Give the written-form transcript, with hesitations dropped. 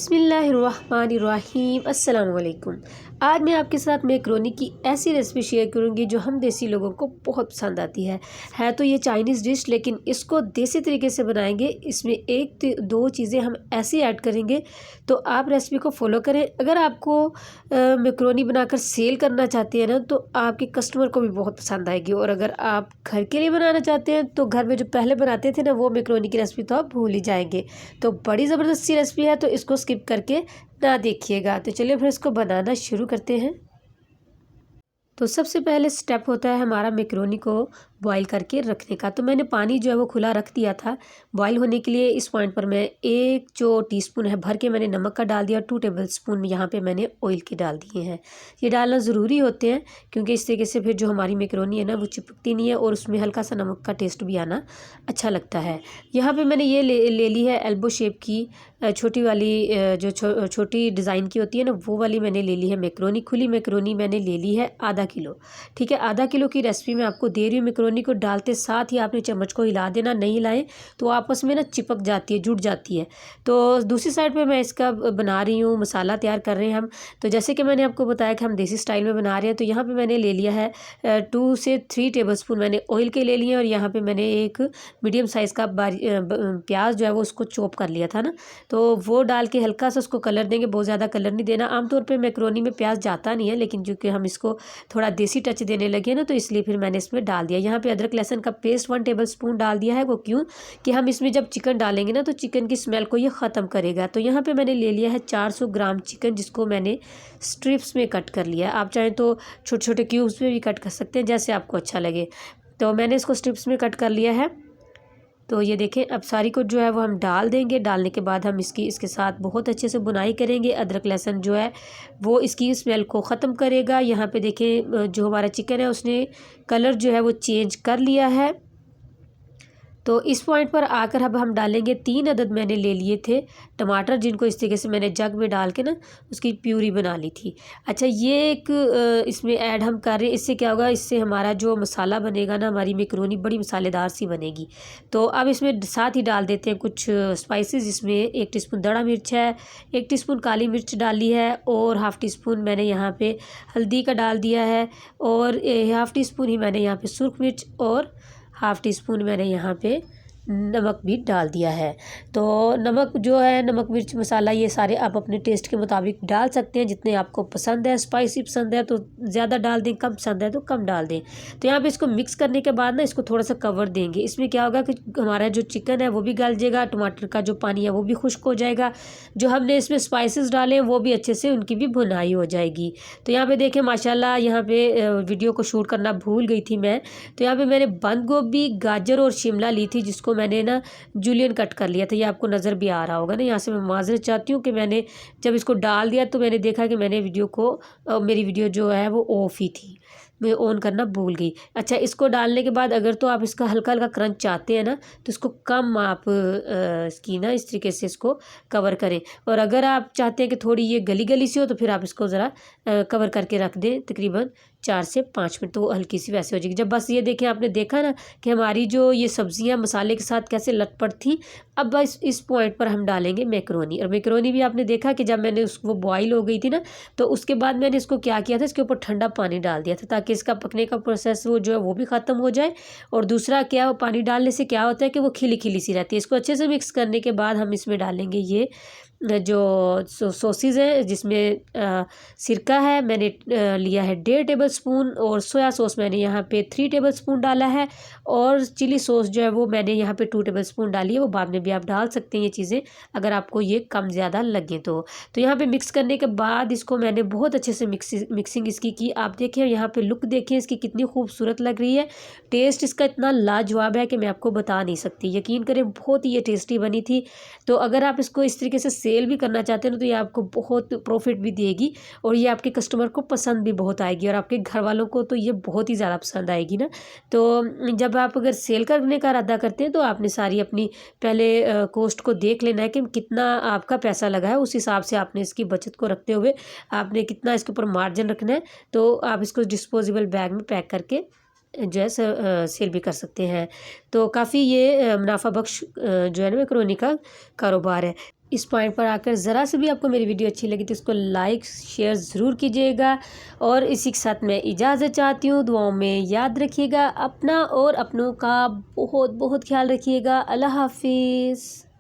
बिस्मिल्लाहिर्रहमानिर्रहीम अस्सलाम वालेकुम। आज मैं आपके साथ मैकरोनी की ऐसी रेसिपी शेयर करूंगी जो हम देसी लोगों को बहुत पसंद आती है तो ये चाइनीज़ डिश, लेकिन इसको देसी तरीके से बनाएंगे। इसमें एक दो चीज़ें हम ऐसी ऐड करेंगे तो आप रेसिपी को फॉलो करें। अगर आपको मैकरोनी बनाकर सेल करना चाहते हैं ना, तो आपके कस्टमर को भी बहुत पसंद आएगी। और अगर आप घर के लिए बनाना चाहते हैं तो घर में जो पहले बनाते थे ना, वो मैकरोनी की रेसिपी तो आप भूल ही जाएंगे। तो बड़ी ज़बरदस्त सी रेसिपी है, तो इसको स्किप करके ना देखिएगा। तो चलिए फिर इसको बनाना शुरू करते हैं। तो सबसे पहले स्टेप होता है हमारा मैकरोनी को बॉईल करके रखने का। तो मैंने पानी जो है वो खुला रख दिया था बॉईल होने के लिए। इस पॉइंट पर मैं एक जो टीस्पून है भर के मैंने नमक का डाल दिया, 2 टेबलस्पून यहाँ पे मैंने ऑयल के डाल दिए हैं। ये डालना ज़रूरी होते हैं क्योंकि इस तरीके से फिर जो हमारी मैकरोनी है ना वो चिपकती नहीं है और उसमें हल्का सा नमक का टेस्ट भी आना अच्छा लगता है। यहाँ पर मैंने ये ले ली है एल्बो शेप की छोटी वाली, जो छोटी डिज़ाइन की होती है ना, वो वाली मैंने ले ली है मैकरोनी। खुली मैकरोनी मैंने ले ली है आधा किलो। ठीक है, आधा किलो की रेसिपी मैं आपको दे रही हूँ। मैकरोनी को डालते साथ ही आपने चम्मच को हिला देना, नहीं हिलाएं तो आपस में ना चिपक जाती है, जुड़ जाती है। तो दूसरी साइड पे मैं इसका बना रही हूँ, मसाला तैयार कर रहे हैं हम। तो जैसे कि मैंने आपको बताया कि हम देसी स्टाइल में बना रहे हैं, तो यहाँ पे मैंने ले लिया है 2 से 3 टेबलस्पून मैंने ऑयल के ले लिए हैं। और यहाँ पे मैंने एक मीडियम साइज़ का प्याज जो है वो उसको चॉप कर लिया था ना, तो वो डाल के हल्का सा उसको कलर देंगे, बहुत ज़्यादा कलर नहीं देना। आमतौर पे मैकरोनी में प्याज जाता नहीं है, लेकिन चूँकि हम इसको थोड़ा देसी टच देने लगे ना, तो इसलिए फिर मैंने इसमें डाल दिया। यहाँ पे अदरक लहसुन का पेस्ट 1 टेबलस्पून डाल दिया है। वो क्यों कि हम इसमें जब चिकन डालेंगे ना, तो चिकन की स्मेल को ये ख़त्म करेगा। तो यहाँ पे मैंने ले लिया है 400 ग्राम चिकन, जिसको मैंने स्ट्रिप्स में कट कर लिया है। आप चाहें तो छोटे छोटे क्यूब्स में भी कट कर सकते हैं, जैसे आपको अच्छा लगे। तो मैंने इसको स्ट्रिप्स में कट कर लिया है। तो ये देखें, अब सारी को जो है वो हम डाल देंगे। डालने के बाद हम इसके साथ बहुत अच्छे से बुनाई करेंगे। अदरक लहसुन जो है वो इसकी स्मेल को ख़त्म करेगा। यहाँ पे देखें, जो हमारा चिकन है उसने कलर जो है वो चेंज कर लिया है। तो इस पॉइंट पर आकर अब हम डालेंगे 3 अदद मैंने ले लिए थे टमाटर, जिनको इस तरीके से मैंने जग में डाल के ना उसकी प्यूरी बना ली थी। अच्छा, ये एक इसमें ऐड हम कर रहे हैं। इससे क्या होगा, इससे हमारा जो मसाला बनेगा ना, हमारी मैकरोनी बड़ी मसालेदार सी बनेगी। तो अब इसमें साथ ही डाल देते हैं कुछ स्पाइसेस। इसमें 1 टीस्पून दड़ा मिर्च है, 1 टीस्पून काली मिर्च डाली है, और हाफ़ टीस्पून मैंने यहाँ पे हल्दी का डाल दिया है, और हाफ़ टीस्पून ही मैंने यहाँ पे सुर्ख मिर्च, और हाफ़ टी स्पून मैंने यहाँ पे नमक भी डाल दिया है। तो नमक जो है, नमक मिर्च मसाला ये सारे आप अपने टेस्ट के मुताबिक डाल सकते हैं, जितने आपको पसंद है। स्पाइसी पसंद है तो ज़्यादा डाल दें, कम पसंद है तो कम डाल दें। तो यहाँ पे इसको मिक्स करने के बाद ना इसको थोड़ा सा कवर देंगे। इसमें क्या होगा कि हमारा जो चिकन है वो भी गल जाएगा, टमाटर का जो पानी है वो भी खुश्क हो जाएगा, जो हमने इसमें स्पाइसेस डाले हैं वो भी अच्छे से उनकी भी भुनाई हो जाएगी। तो यहाँ पर देखें, माशाल्लाह, यहाँ पे वीडियो को शूट करना भूल गई थी मैं। तो यहाँ पर मैंने बंद गोभी, गाजर और शिमला ली थी, जिसको मैंने ना जूलियन कट कर लिया था। ये आपको नज़र भी आ रहा होगा ना। यहाँ से मैं माजरत चाहती हूँ कि मैंने जब इसको डाल दिया तो मैंने देखा कि मैंने मेरी वीडियो जो है वो ऑफ ही थी, मैं ऑन करना भूल गई। अच्छा, इसको डालने के बाद अगर तो आप इसका हल्का हल्का क्रंच चाहते हैं ना, तो इसको कम आप इसकी ना इस तरीके से इसको कवर करें। और अगर आप चाहते हैं कि थोड़ी ये गली गली सी हो, तो फिर आप इसको ज़रा कवर करके रख दें तकरीबन 4 से 5 मिनट, तो हल्की सी वैसे हो जाएगी। जब बस ये देखें, आपने देखा ना कि हमारी जो ये सब्जियां मसाले के साथ कैसे लटपट थी। अब बस इस पॉइंट पर हम डालेंगे मैकरोनी। और मैकरोनी भी आपने देखा कि जब मैंने वो बॉईल हो गई थी ना, तो उसके बाद मैंने इसको क्या किया था, इसके ऊपर ठंडा पानी डाल दिया था, ताकि इसका पकने का प्रोसेस वो जो है वो भी ख़त्म हो जाए। और दूसरा क्या, पानी डालने से क्या होता है कि वो खिली खिली सी रहती है। इसको अच्छे से मिक्स करने के बाद हम इसमें डालेंगे ये जो सॉसेज है, जिसमें सिरका है मैंने लिया है 1.5 टेबलस्पून, और सोया सॉस मैंने यहाँ पे 3 टेबलस्पून डाला है, और चिली सॉस जो है वो मैंने यहाँ पे 2 टेबलस्पून डाली है। वो बाद में भी आप डाल सकते हैं ये चीज़ें, अगर आपको ये कम ज़्यादा लगे तो। यहाँ पे मिक्स करने के बाद इसको मैंने बहुत अच्छे से मिक्सिंग इसकी की। आप देखें यहाँ पे लुक देखें इसकी कितनी खूबसूरत लग रही है। टेस्ट इसका इतना लाजवाब है कि मैं आपको बता नहीं सकती। यकीन करें, बहुत ही ये टेस्टी बनी थी। तो अगर आप इसको इस तरीके से सेल भी करना चाहते हैं तो ये आपको बहुत प्रॉफिट भी देगी, और ये आपके कस्टमर को पसंद भी बहुत आएगी, और आपके घर वालों को तो ये बहुत ही ज़्यादा पसंद आएगी ना। तो जब आप अगर सेल करने का इरादा करते हैं, तो आपने सारी अपनी पहले कॉस्ट को देख लेना है कि कितना आपका पैसा लगा है। उस हिसाब से आपने इसकी बचत को रखते हुए आपने कितना इसके ऊपर मार्जिन रखना है। तो आप इसको डिस्पोजेबल बैग में पैक करके जो है सेल भी कर सकते हैं। तो काफ़ी ये मुनाफा बख्श जो है ना मैकरोनी का कारोबार है। इस पॉइंट पर आकर ज़रा से भी आपको मेरी वीडियो अच्छी लगी तो इसको लाइक शेयर ज़रूर कीजिएगा। और इसी के साथ मैं इजाज़त चाहती हूँ। दुआओं में याद रखिएगा अपना और अपनों का बहुत बहुत ख्याल रखिएगा। अल्लाह हाफिज़।